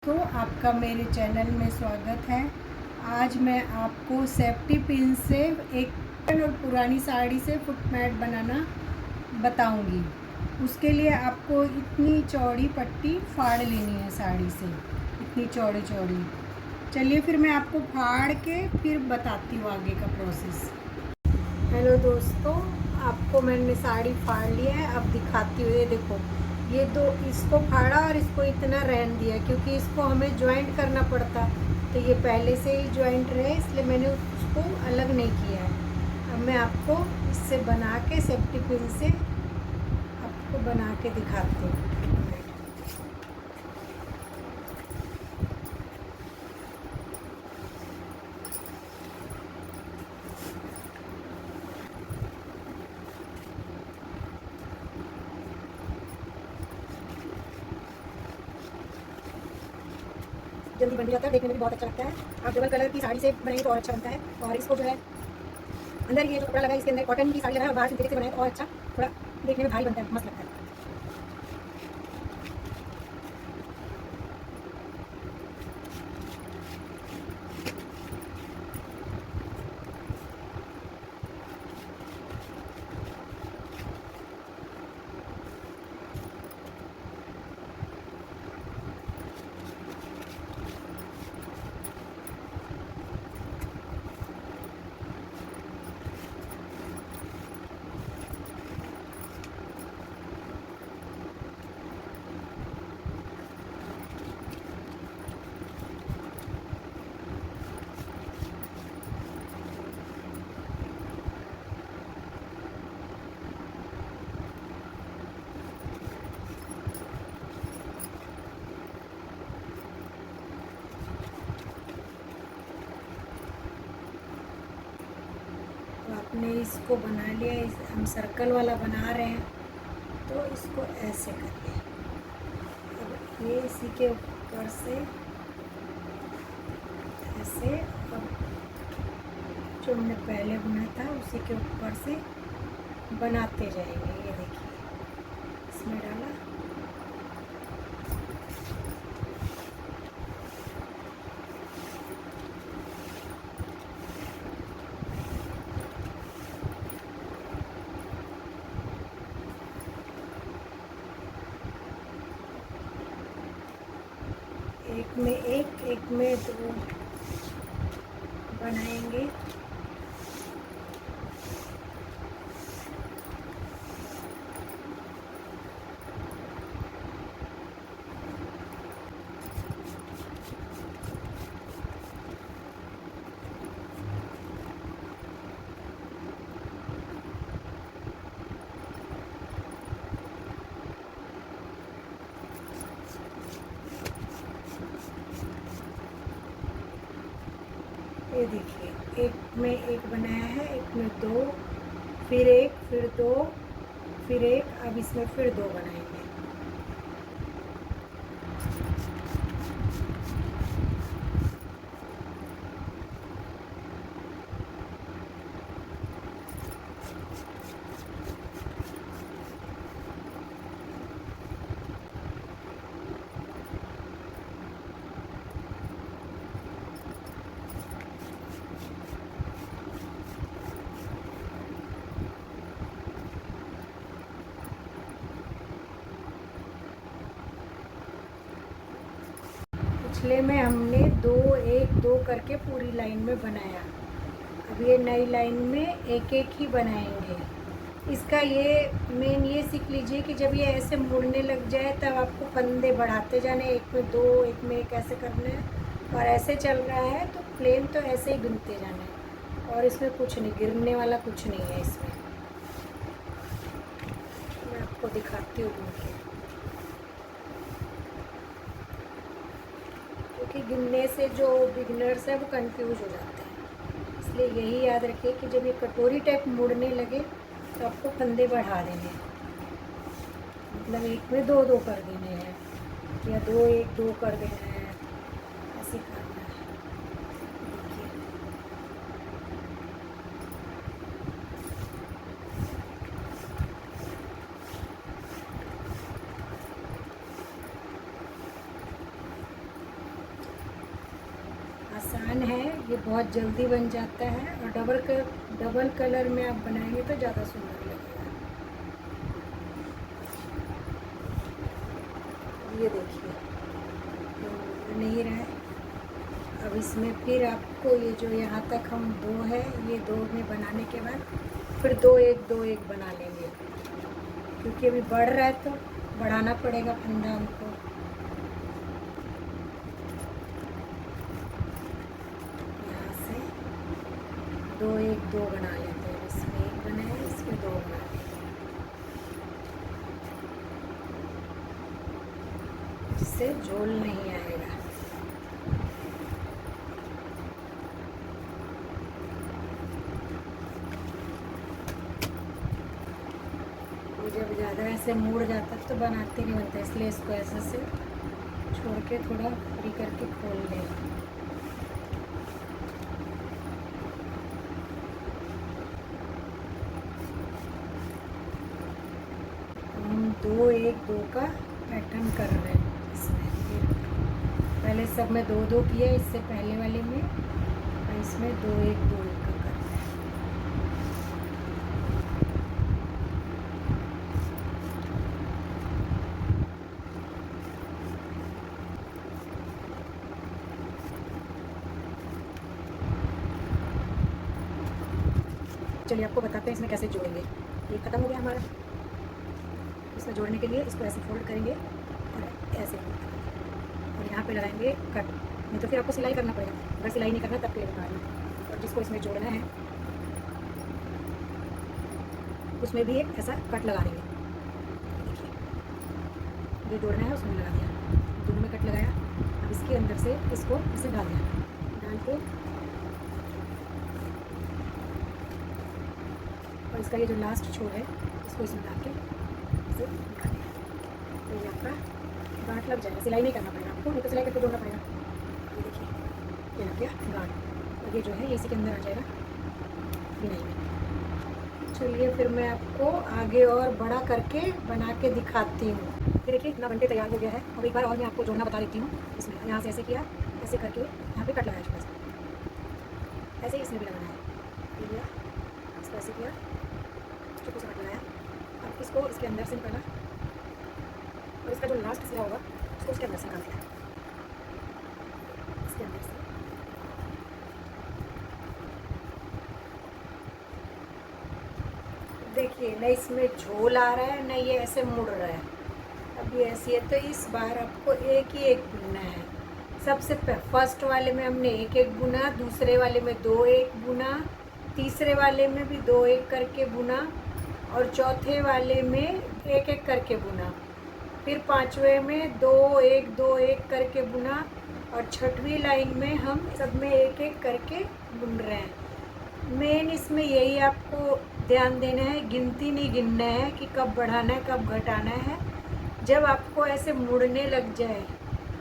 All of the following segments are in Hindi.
तो आपका मेरे चैनल में स्वागत है। आज मैं आपको सेफ्टी पिन से एक और पुरानी साड़ी से फुट मैट बनाना बताऊंगी। उसके लिए आपको इतनी चौड़ी पट्टी फाड़ लेनी है साड़ी से, इतनी चौड़ी चौड़ी। चलिए फिर मैं आपको फाड़ के फिर बताती हूँ आगे का प्रोसेस। हेलो दोस्तों, आपको मैंने साड़ी फाड़ लिया है। अब दिखाती हूँ। ये देखो, ये दो इसको फाड़ा और इसको इतना रहने दिया क्योंकि इसको हमें जॉइंट करना पड़ता, तो ये पहले से ही जॉइंट रहे इसलिए मैंने उसको अलग नहीं किया है। अब मैं आपको इससे बना के सेफ्टी पिन से आपको बना के दिखाती हूँ। जल्दी बन जाता है, देखने में भी बहुत अच्छा लगता है। आप डबल कलर की साड़ी से बनाएंगे तो और अच्छा बनता है। और इसको जो है अंदर ये जो कपड़ा लगा है इसके अंदर कॉटन की साड़ी लगा है और बाहर सिंथेटिक से बनाए तो और अच्छा, थोड़ा देखने में भारी बनता है, मस्त लगता है। तो आपने इसको बना लिया, हम सर्कल वाला बना रहे हैं तो इसको ऐसे करिए। अब ये इसी के ऊपर से ऐसे, अब जो हमने पहले बुना था उसी के ऊपर से बनाते जाएंगे। ये देखिए, इसमें डाला, एक में एक में दो बनाएंगे। ये देखिए, एक में एक बनाया है, एक में दो, फिर एक, फिर दो, फिर एक, अब इसमें फिर दो बनाएंगे। पिछले में हमने दो एक दो करके पूरी लाइन में बनाया। अब ये नई लाइन में एक एक ही बनाएंगे। इसका ये मेन ये सीख लीजिए कि जब ये ऐसे मुड़ने लग जाए तब आपको फंदे बढ़ाते जाने, एक में दो एक में एक ऐसे करना है। और ऐसे चल रहा है तो प्लेन तो ऐसे ही गिनते जाना है, और इसमें कुछ नहीं, गिरने वाला कुछ नहीं है इसमें। मैं आपको दिखाती हूँ बुन के, क्योंकि गिनने से जो बिगनर्स है वो कंफ्यूज हो जाते हैं। इसलिए यही याद रखिए कि जब ये कटोरी टाइप मुड़ने लगे तो आपको फंदे बढ़ा देने हैं, मतलब एक में दो दो कर देने हैं या दो एक दो कर देना है, ऐसे करना है। देखिए, आसान है, ये बहुत जल्दी बन जाता है और डबल कलर में आप बनाएंगे तो ज़्यादा सुंदर लगेगा। ये देखिए नहीं रहा है। अब इसमें फिर आपको ये जो यहाँ तक हम दो है, ये दो में बनाने के बाद फिर दो एक बना लेंगे, क्योंकि अभी बढ़ रहा है तो बढ़ाना पड़ेगा फंदा हमको। यहाँ से दो बना लेते हैं। इसमें एक बनाए, इसमें दो बना लेंगे, जिससे झोल नहीं आएगा। जब ज़्यादा ऐसे मुड़ जाता है तो बनाते नहीं बनता, इसलिए इसको ऐसे से छोड़ के थोड़ा फ्री करके खोल लें। हम दो का पैटर्न कर रहे हैं इसमें। पहले सब में दो किया, इससे पहले वाले में, और इसमें दो एक का कर रहे हैं। चलिए आपको बताते हैं इसमें कैसे जोड़ेंगे। ये ख़त्म हो गया हमारा। इसमें जोड़ने के लिए इसको ऐसे फोल्ड करेंगे और ऐसे, और यहाँ पे लगाएंगे कट, नहीं तो फिर आपको सिलाई करना पड़ेगा। अगर सिलाई नहीं करना तब के लिए बता रही हूँ। और जिसको इसमें जोड़ना है उसमें भी एक ऐसा कट लगा देंगे। देखिए ये जोड़ना है, उसमें लगा दिया, दोनों में कट लगाया। अब इसके अंदर से इसको इसे डाल दिया, डाल के और इसका ये जो लास्ट छोर है इसको इसमें डाल के इसे निकाल दिया। तो ये आपका गांठ लग जाएगा। सिलाई नहीं करना पड़ेगा आपको, नहीं तो सिलाई करके जोड़ना पड़ेगा। ये देखिए ये लग गया गांठ, और ये जो है ये इसी के अंदर आ जाएगा बिनाई में। चलिए फिर मैं आपको आगे और बड़ा करके बना के दिखाती हूँ। फिर देखिए इतना बनके तैयार हो गया है। अब एक बार और मैं आपको जोड़ना बता देती हूँ। इसमें यहाँ से ऐसे किया, ऐसे करके यहाँ पे कट लगाया छोटा सा, ऐसे ही इसमें भी लगाना है। ये लिया, इसको ऐसे किया, छोटा सा कट लगाया। अब इसको इसके अंदर से निकाला और इसका जो लास्ट सिरा होगा उसको उसके अंदर से निकाल दिया, इसके अंदर से। देखिए न इसमें झोल आ रहा है, न ये ऐसे मुड़ रहा है। अब ये ऐसी है तो इस बार आपको एक ही एक बुनना है। सबसे फर्स्ट वाले में हमने एक बुना, दूसरे वाले में दो एक बुना, तीसरे वाले में भी दो एक करके बुना, और चौथे वाले में एक करके बुना। फिर पांचवें में दो एक करके बुना, और छठवीं लाइन में हम सब में एक करके बुन रहे हैं। मेन इसमें यही आपको ध्यान देना है, गिनती नहीं गिनना है कि कब बढ़ाना है कब घटाना है। जब आपको ऐसे मुड़ने लग जाए,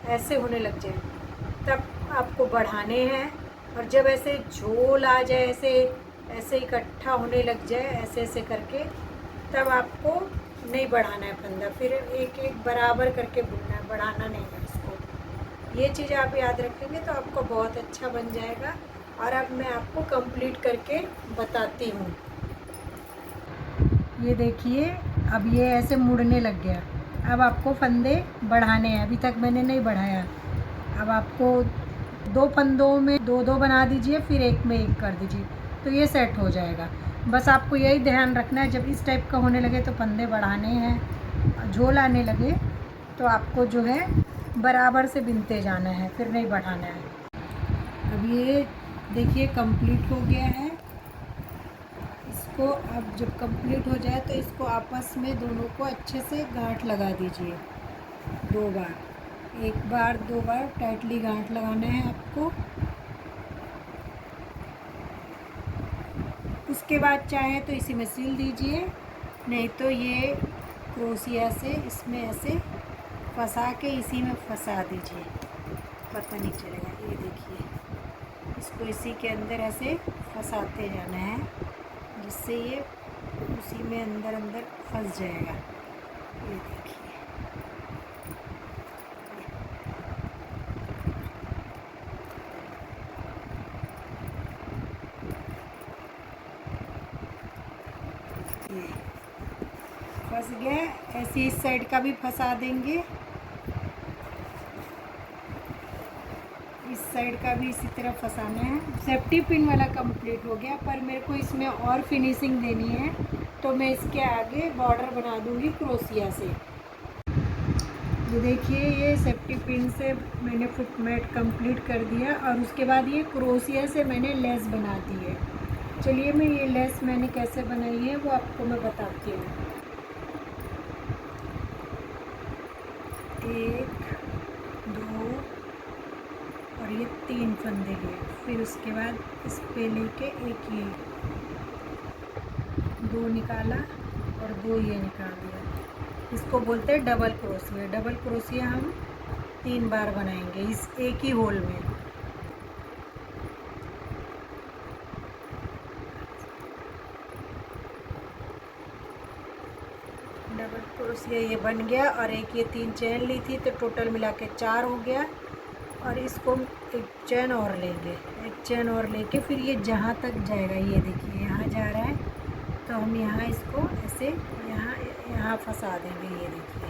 ऐसे होने लग जाए, तब आपको बढ़ाने हैं। और जब ऐसे झोल आ जाए, ऐसे इकट्ठा होने लग जाए ऐसे ऐसे करके, तब आपको नहीं बढ़ाना है फंदा। फिर एक बराबर करके बुनना है, बढ़ाना नहीं है इसको। ये चीज़ आप याद रखेंगे तो आपको बहुत अच्छा बन जाएगा। और अब मैं आपको कंप्लीट करके बताती हूँ। ये देखिए अब ये ऐसे मुड़ने लग गया। अब आपको फंदे बढ़ाने हैं, अभी तक मैंने नहीं बढ़ाया। अब आपको दो फंदों में दो बना दीजिए, फिर एक में एक कर दीजिए, तो ये सेट हो जाएगा। बस आपको यही ध्यान रखना है, जब इस टाइप का होने लगे तो फंदे बढ़ाने हैं, झोल आने लगे तो आपको जो है बराबर से बिनते जाना है, फिर नहीं बढ़ाना है। अब ये देखिए कंप्लीट हो गया है। इसको अब जब कंप्लीट हो जाए तो इसको आपस में दोनों को अच्छे से गांठ लगा दीजिए 2 बार, 1 बार 2 बार टाइटली गांठ लगाना है आपको। उसके बाद चाहे तो इसी में सिल दीजिए, नहीं तो ये क्रोशिया से इसमें ऐसे फंसा के इसी में फंसा दीजिए, पता नहीं चलेगा। ये देखिए इसको इसी के अंदर ऐसे फंसाते जाना है, जिससे ये उसी में अंदर अंदर फंस जाएगा। ये देखिए फंस गया। ऐसे इस साइड का भी फंसा देंगे, इस साइड का भी इसी तरह फंसाना है। सेफ्टी पिन वाला कंप्लीट हो गया, पर मेरे को इसमें और फिनिशिंग देनी है, तो मैं इसके आगे बॉर्डर बना दूंगी क्रोशिया से। ये देखिए, ये सेफ्टी पिन से मैंने फुट मैट कंप्लीट कर दिया और उसके बाद ये क्रोशिया से मैंने लेस बना दी है। चलिए मैं ये लेस मैंने कैसे बनाई है वो आपको मैं बताती हूँ। 1 2 और ये 3 फंदे लिए, फिर उसके बाद इस पे लेके एक ये 2 निकाला और 2 ये निकाल दिया। इसको बोलते हैं डबल क्रोशिया। डबल क्रोशिया हम 3 बार बनाएंगे इस एक ही होल में। डबल क्रोशिया ये बन गया और एक ये 3 चेन ली थी, तो टोटल मिला के 4 हो गया। और इसको एक चेन और लेंगे, एक चेन और लेके फिर ये जहाँ तक जाएगा, ये देखिए यहाँ जा रहा है, तो हम यहाँ इसको ऐसे यहाँ फंसा देंगे। ये देखिए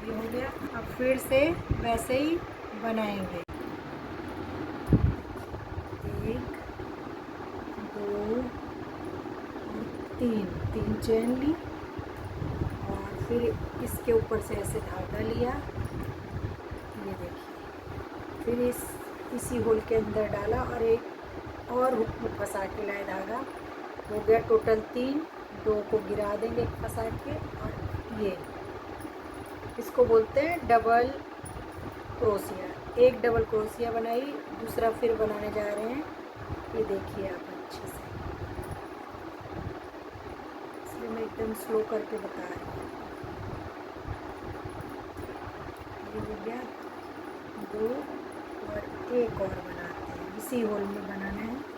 ये हो गया। अब फिर से वैसे ही बनाएंगे। 1 2 3 चेन ली और फिर इसके ऊपर से ऐसे धागा लिया, ये देखिए, फिर इसी होल के अंदर डाला और एक और हुक में फंसा के लाए धागा। हो गया टोटल 3, 2 को गिरा देंगे फंसा के। और ये इसको बोलते हैं डबल क्रोशिया। एक डबल क्रोशिया बनाई, दूसरा फिर बनाने जा रहे हैं। ये देखिए आप अच्छे से, इसलिए मैं एकदम स्लो करके बता रही हूँ। ये हो गया 2 और एक और बनाते हैं, इसी होल में बनाना है।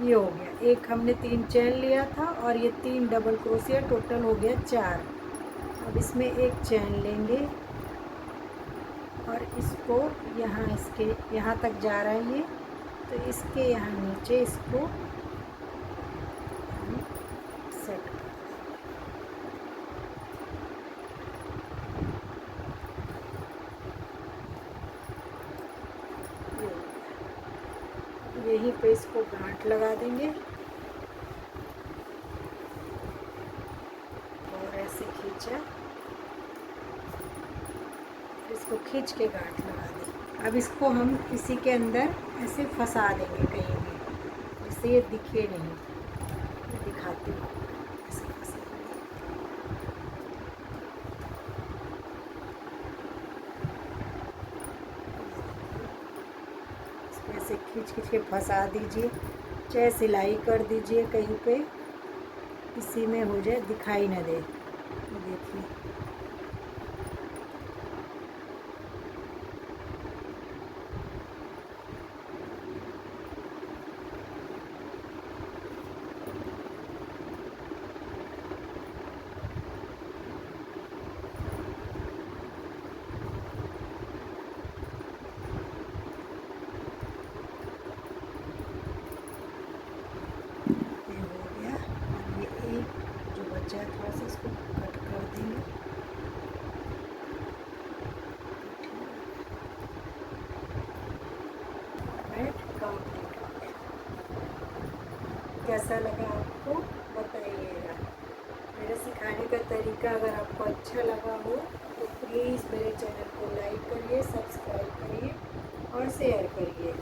ये हो गया, एक हमने 3 चेन लिया था और ये 3 डबल क्रोशिया, टोटल हो गया 4। अब इसमें एक चेन लेंगे और इसको यहाँ इसके यहाँ तक जा रहा है ये, तो इसके यहाँ नीचे इसको सेट कर देंगे। यहीं पे इसको गांठ लगा देंगे और ऐसे खींचा, इसको खींच के गांठ लगा दें। अब इसको हम इसी के अंदर ऐसे फंसा देंगे कहीं भी, जिससे ये दिखे नहीं। ये दिखाती हूँ ऐसे इसको ऐसे खींच के फंसा दीजिए, चाहे सिलाई कर दीजिए कहीं पे, इसी में हो जाए, दिखाई ना दे। देखिए थोड़ा सा इसको कट कर देंगे। कैसा लगा आपको बताइएगा। मेरे सिखाने का तरीका अगर आपको अच्छा लगा हो तो प्लीज़ मेरे चैनल को लाइक करिए, सब्सक्राइब करिए और शेयर करिए।